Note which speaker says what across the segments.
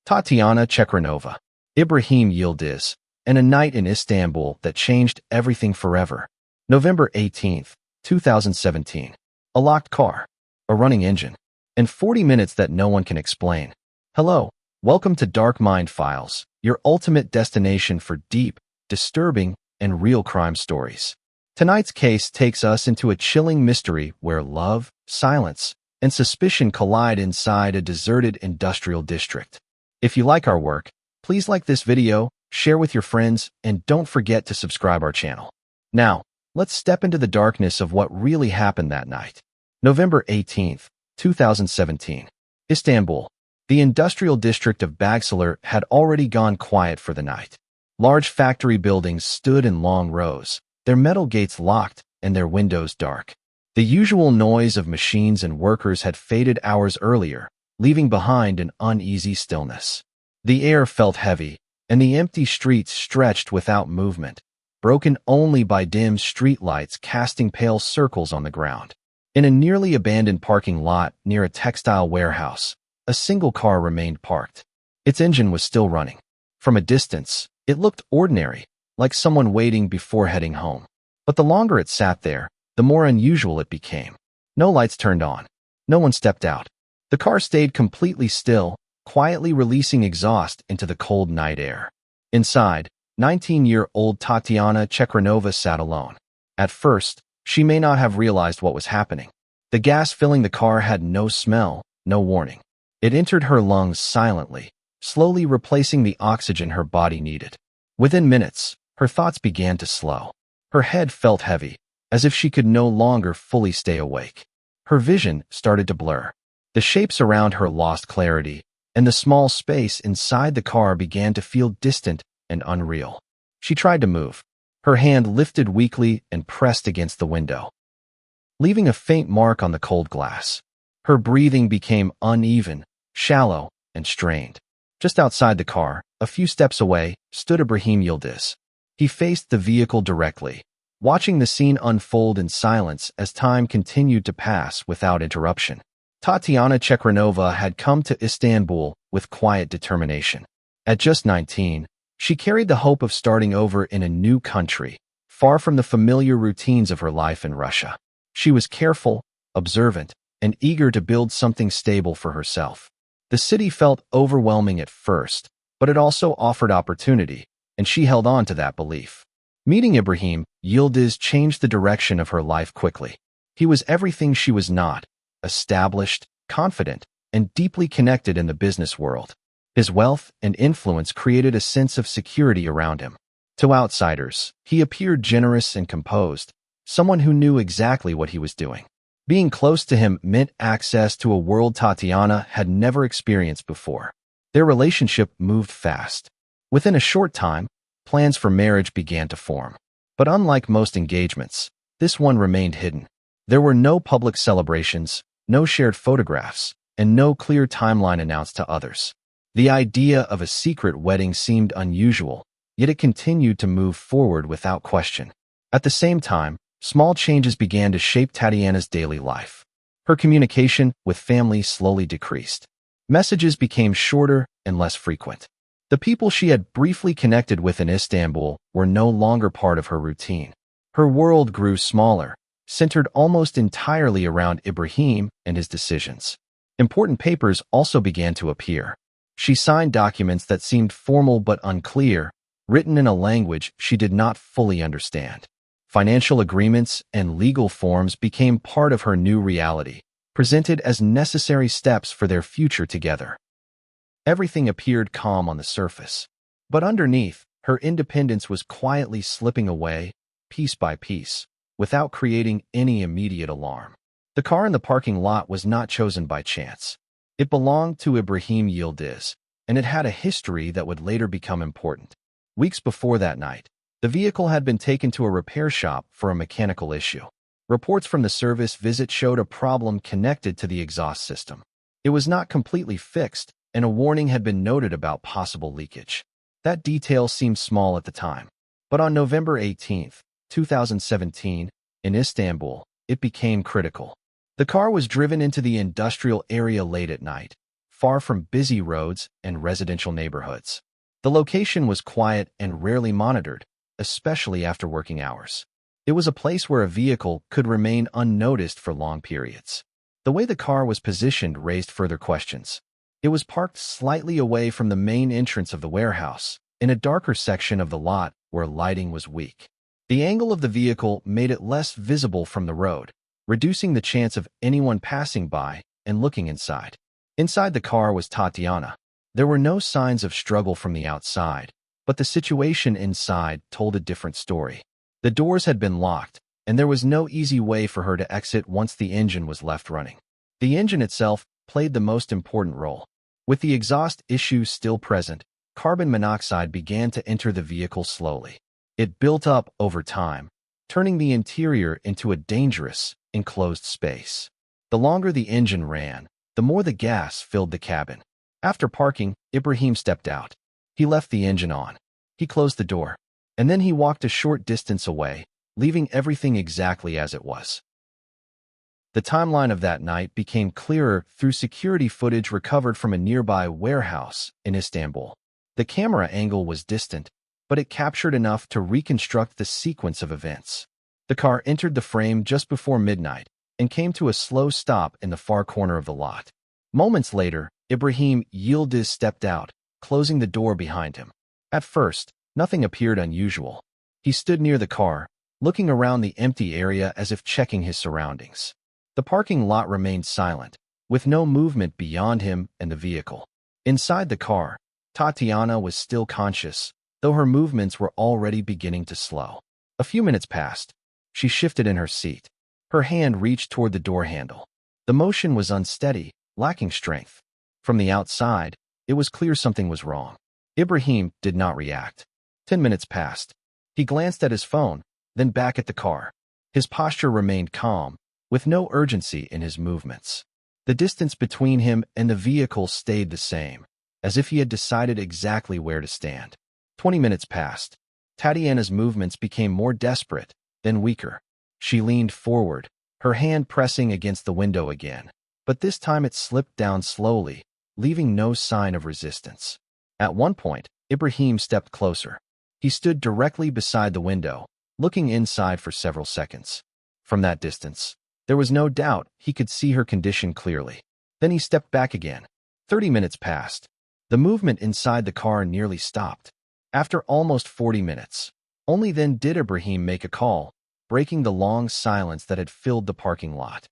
Speaker 1: Tatiana Chekhranova, İbrahim Yıldız, and a night in Istanbul that changed everything forever. November 18th, 2017. A locked car, a running engine, and 40 minutes that no one can explain. Hello, welcome to Dark Mind Files, your ultimate destination for deep, disturbing, and real crime stories. Tonight's case takes us into a chilling mystery where love, silence, and suspicion collide inside a deserted industrial district. If you like our work, please like this video, share with your friends, and don't forget to subscribe our channel. Now, let's step into the darkness of what really happened that night. November 18th, 2017. Istanbul. The industrial district of Bagsalar had already gone quiet for the night. Large factory buildings stood in long rows, their metal gates locked and their windows dark. The usual noise of machines and workers had faded hours earlier, leaving behind an uneasy stillness. The air felt heavy, and the empty streets stretched without movement, broken only by dim streetlights casting pale circles on the ground. In a nearly abandoned parking lot near a textile warehouse, a single car remained parked. Its engine was still running. From a distance, it looked ordinary, like someone waiting before heading home. But the longer it sat there, the more unusual it became. No lights turned on. No one stepped out. The car stayed completely still, quietly releasing exhaust into the cold night air. Inside, 19-year-old Tatiana Chekhranova sat alone. At first, she may not have realized what was happening. The gas filling the car had no smell, no warning. It entered her lungs silently, slowly replacing the oxygen her body needed. Within minutes, her thoughts began to slow. Her head felt heavy, as if she could no longer fully stay awake. Her vision started to blur. The shapes around her lost clarity, and the small space inside the car began to feel distant and unreal. She tried to move. Her hand lifted weakly and pressed against the window, leaving a faint mark on the cold glass. Her breathing became uneven, shallow, and strained. Just outside the car, a few steps away, stood Ibrahim Yıldız. He faced the vehicle directly, watching the scene unfold in silence as time continued to pass without interruption. Tatiana Chekhranova had come to Istanbul with quiet determination. At just 19, she carried the hope of starting over in a new country, far from the familiar routines of her life in Russia. She was careful, observant, and eager to build something stable for herself. The city felt overwhelming at first, but it also offered opportunity, and she held on to that belief. Meeting Ibrahim Yıldız changed the direction of her life quickly. He was everything she was not: established, confident, and deeply connected in the business world. His wealth and influence created a sense of security around him. To outsiders, he appeared generous and composed, someone who knew exactly what he was doing. Being close to him meant access to a world Tatiana had never experienced before. Their relationship moved fast. Within a short time, plans for marriage began to form. But unlike most engagements, this one remained hidden. There were no public celebrations, no shared photographs, and no clear timeline announced to others. The idea of a secret wedding seemed unusual, yet it continued to move forward without question. At the same time, small changes began to shape Tatiana's daily life. Her communication with family slowly decreased. Messages became shorter and less frequent. The people she had briefly connected with in Istanbul were no longer part of her routine. Her world grew smaller, centered almost entirely around Ibrahim and his decisions. Important papers also began to appear. She signed documents that seemed formal but unclear, written in a language she did not fully understand. Financial agreements and legal forms became part of her new reality, presented as necessary steps for their future together. Everything appeared calm on the surface, but underneath, her independence was quietly slipping away, piece by piece, without creating any immediate alarm. The car in the parking lot was not chosen by chance. It belonged to Ibrahim Yıldız, and it had a history that would later become important. Weeks before that night, the vehicle had been taken to a repair shop for a mechanical issue. Reports from the service visit showed a problem connected to the exhaust system. It was not completely fixed, and a warning had been noted about possible leakage. That detail seemed small at the time, but on November 18th, 2017, in Istanbul, it became critical. The car was driven into the industrial area late at night, far from busy roads and residential neighborhoods. The location was quiet and rarely monitored, especially after working hours. It was a place where a vehicle could remain unnoticed for long periods. The way the car was positioned raised further questions. It was parked slightly away from the main entrance of the warehouse, in a darker section of the lot where lighting was weak. The angle of the vehicle made it less visible from the road, reducing the chance of anyone passing by and looking inside. Inside the car was Tatiana. There were no signs of struggle from the outside, but the situation inside told a different story. The doors had been locked, and there was no easy way for her to exit once the engine was left running. The engine itself played the most important role. With the exhaust issues still present, carbon monoxide began to enter the vehicle slowly. It built up over time, turning the interior into a dangerous, enclosed space. The longer the engine ran, the more the gas filled the cabin. After parking, Ibrahim stepped out. He left the engine on. He closed the door. And then he walked a short distance away, leaving everything exactly as it was. The timeline of that night became clearer through security footage recovered from a nearby warehouse in Istanbul. The camera angle was distant, but it captured enough to reconstruct the sequence of events. The car entered the frame just before midnight and came to a slow stop in the far corner of the lot. Moments later, İbrahim Yıldız stepped out, closing the door behind him. At first, nothing appeared unusual. He stood near the car, looking around the empty area as if checking his surroundings. The parking lot remained silent, with no movement beyond him and the vehicle. Inside the car, Tatiana was still conscious, though her movements were already beginning to slow. A few minutes passed. She shifted in her seat. Her hand reached toward the door handle. The motion was unsteady, lacking strength. From the outside, it was clear something was wrong. Ibrahim did not react. 10 minutes passed. He glanced at his phone, then back at the car. His posture remained calm, with no urgency in his movements. The distance between him and the vehicle stayed the same, as if he had decided exactly where to stand. 20 minutes passed. Tatiana's movements became more desperate, then weaker. She leaned forward, her hand pressing against the window again, but this time it slipped down slowly, leaving no sign of resistance. At one point, Ibrahim stepped closer. He stood directly beside the window, looking inside for several seconds. From that distance, there was no doubt he could see her condition clearly. Then he stepped back again. 30 minutes passed. The movement inside the car nearly stopped. After almost 40 minutes, only then did Ibrahim make a call, breaking the long silence that had filled the parking lot.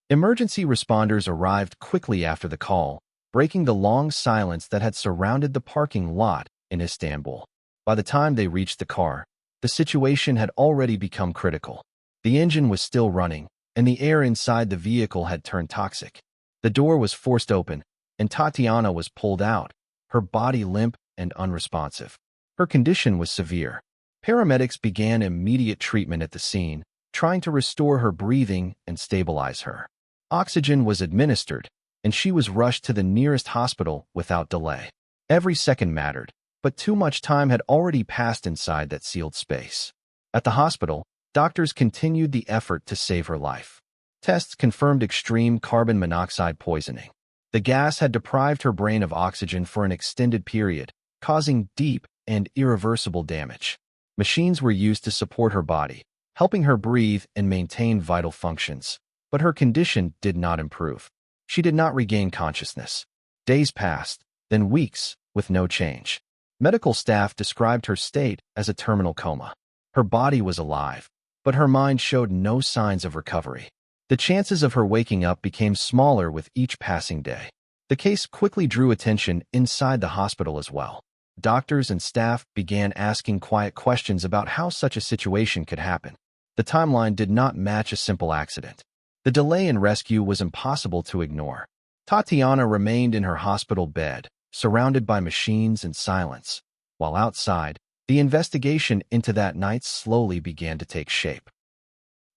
Speaker 1: Emergency responders arrived quickly after the call, breaking the long silence that had surrounded the parking lot in Istanbul. By the time they reached the car, the situation had already become critical. The engine was still running, and the air inside the vehicle had turned toxic. The door was forced open, and Tatiana was pulled out, her body limp and unresponsive. Her condition was severe. Paramedics began immediate treatment at the scene, trying to restore her breathing and stabilize her. Oxygen was administered, and she was rushed to the nearest hospital without delay. Every second mattered, but too much time had already passed inside that sealed space. At the hospital, doctors continued the effort to save her life. Tests confirmed extreme carbon monoxide poisoning. The gas had deprived her brain of oxygen for an extended period, causing deep and irreversible damage. Machines were used to support her body, helping her breathe and maintain vital functions. But her condition did not improve. She did not regain consciousness. Days passed, then weeks, with no change. Medical staff described her state as a terminal coma. Her body was alive, but her mind showed no signs of recovery. The chances of her waking up became smaller with each passing day. The case quickly drew attention inside the hospital as well. Doctors and staff began asking quiet questions about how such a situation could happen. The timeline did not match a simple accident. The delay in rescue was impossible to ignore. Tatiana remained in her hospital bed, surrounded by machines and silence, while outside, the investigation into that night slowly began to take shape.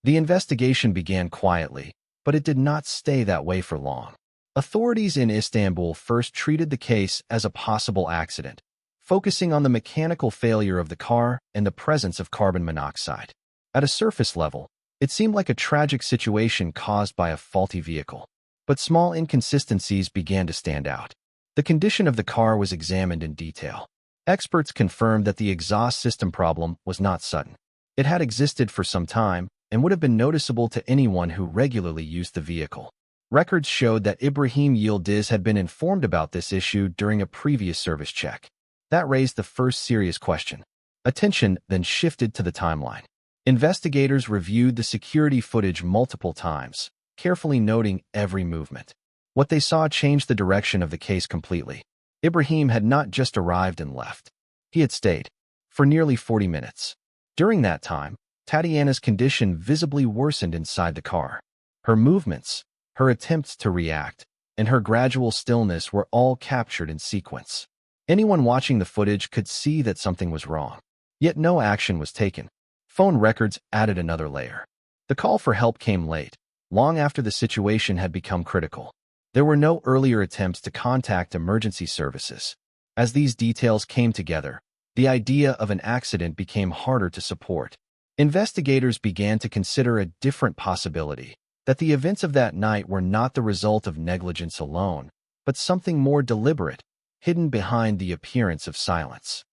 Speaker 1: The investigation began quietly, but it did not stay that way for long. Authorities in Istanbul first treated the case as a possible accident, focusing on the mechanical failure of the car and the presence of carbon monoxide. At a surface level, it seemed like a tragic situation caused by a faulty vehicle. but small inconsistencies began to stand out. The condition of the car was examined in detail. Experts confirmed that the exhaust system problem was not sudden. It had existed for some time and would have been noticeable to anyone who regularly used the vehicle. Records showed that İbrahim Yıldız had been informed about this issue during a previous service check. That raised the first serious question. Attention then shifted to the timeline. Investigators reviewed the security footage multiple times, carefully noting every movement. What they saw changed the direction of the case completely. İbrahim had not just arrived and left. He had stayed for nearly 40 minutes. During that time, Tatiana's condition visibly worsened inside the car. Her movements, her attempts to react, and her gradual stillness were all captured in sequence. Anyone watching the footage could see that something was wrong. Yet no action was taken. Phone records added another layer. The call for help came late, long after the situation had become critical. There were no earlier attempts to contact emergency services. As these details came together, the idea of an accident became harder to support. Investigators began to consider a different possibility, that the events of that night were not the result of negligence alone, but something more deliberate, hidden behind the appearance of silence.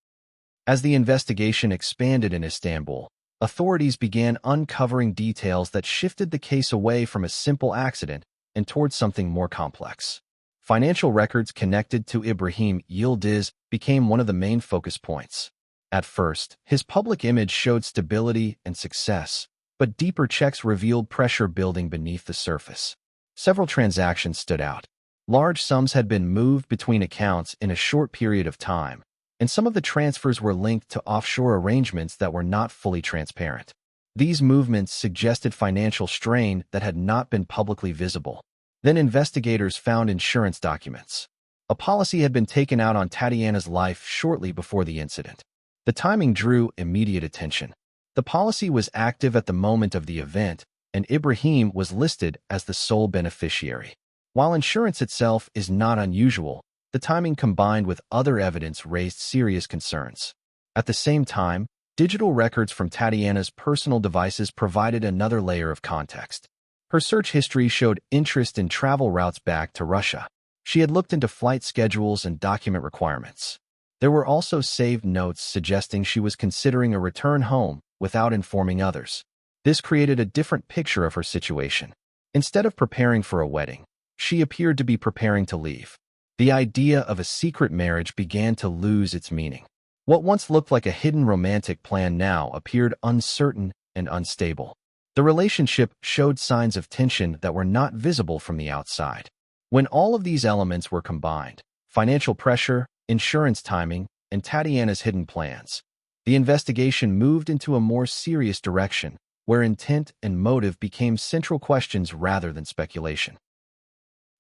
Speaker 1: As the investigation expanded in Istanbul, authorities began uncovering details that shifted the case away from a simple accident and towards something more complex. Financial records connected to İbrahim Yıldız became one of the main focus points. At first, his public image showed stability and success, but deeper checks revealed pressure building beneath the surface. Several transactions stood out. Large sums had been moved between accounts in a short period of time, and some of the transfers were linked to offshore arrangements that were not fully transparent. These movements suggested financial strain that had not been publicly visible. Then investigators found insurance documents. A policy had been taken out on Tatiana's life shortly before the incident. The timing drew immediate attention. The policy was active at the moment of the event, and İbrahim was listed as the sole beneficiary. While insurance itself is not unusual, the timing combined with other evidence raised serious concerns. At the same time, digital records from Tatiana's personal devices provided another layer of context. Her search history showed interest in travel routes back to Russia. She had looked into flight schedules and document requirements. There were also saved notes suggesting she was considering a return home without informing others. This created a different picture of her situation. Instead of preparing for a wedding, she appeared to be preparing to leave. The idea of a secret marriage began to lose its meaning. What once looked like a hidden romantic plan now appeared uncertain and unstable. The relationship showed signs of tension that were not visible from the outside. When all of these elements were combined, financial pressure, insurance timing, and Tatiana's hidden plans, the investigation moved into a more serious direction, where intent and motive became central questions rather than speculation.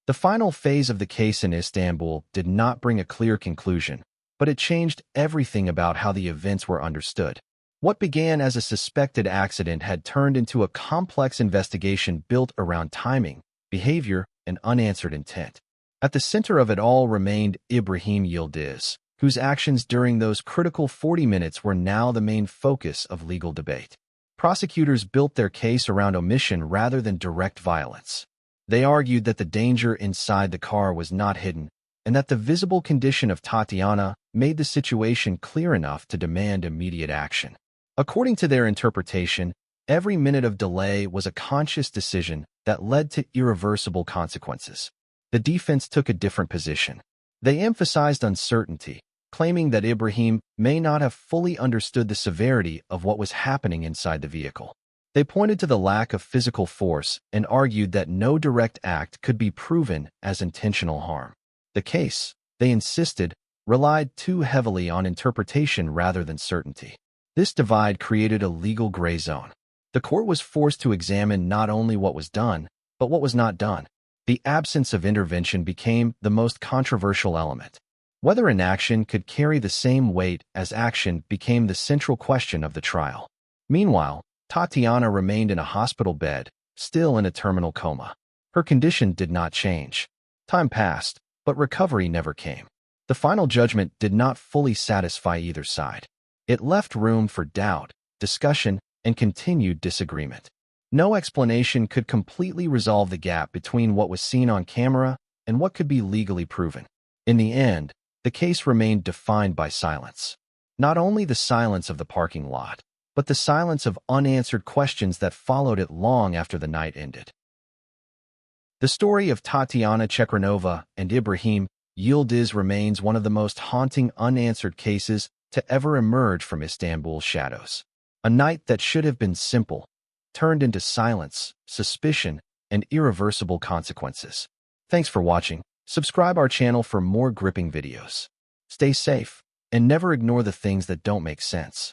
Speaker 1: The final phase of the case in Istanbul did not bring a clear conclusion, but it changed everything about how the events were understood. What began as a suspected accident had turned into a complex investigation built around timing, behavior, and unanswered intent. At the center of it all remained İbrahim Yıldız, whose actions during those critical 40 minutes were now the main focus of legal debate. Prosecutors built their case around omission rather than direct violence. They argued that the danger inside the car was not hidden, and that the visible condition of Tatiana made the situation clear enough to demand immediate action. According to their interpretation, every minute of delay was a conscious decision that led to irreversible consequences. The defense took a different position. They emphasized uncertainty, claiming that İbrahim may not have fully understood the severity of what was happening inside the vehicle. They pointed to the lack of physical force and argued that no direct act could be proven as intentional harm. The case, they insisted, relied too heavily on interpretation rather than certainty. This divide created a legal gray zone. The court was forced to examine not only what was done, but what was not done. The absence of intervention became the most controversial element. Whether inaction could carry the same weight as action became the central question of the trial. Meanwhile, Tatiana remained in a hospital bed, still in a terminal coma. Her condition did not change. Time passed, but recovery never came. The final judgment did not fully satisfy either side. It left room for doubt, discussion, and continued disagreement. No explanation could completely resolve the gap between what was seen on camera and what could be legally proven. In the end, the case remained defined by silence. Not only the silence of the parking lot, but the silence of unanswered questions that followed it long after the night ended. The story of Tatiana Chekhranova and Ibrahim Yıldız remains one of the most haunting unanswered cases to ever emerge from Istanbul's shadows. A night that should have been simple turned into silence, suspicion, and irreversible consequences. Thanks for watching. Subscribe our channel for more gripping videos. Stay safe, and never ignore the things that don't make sense.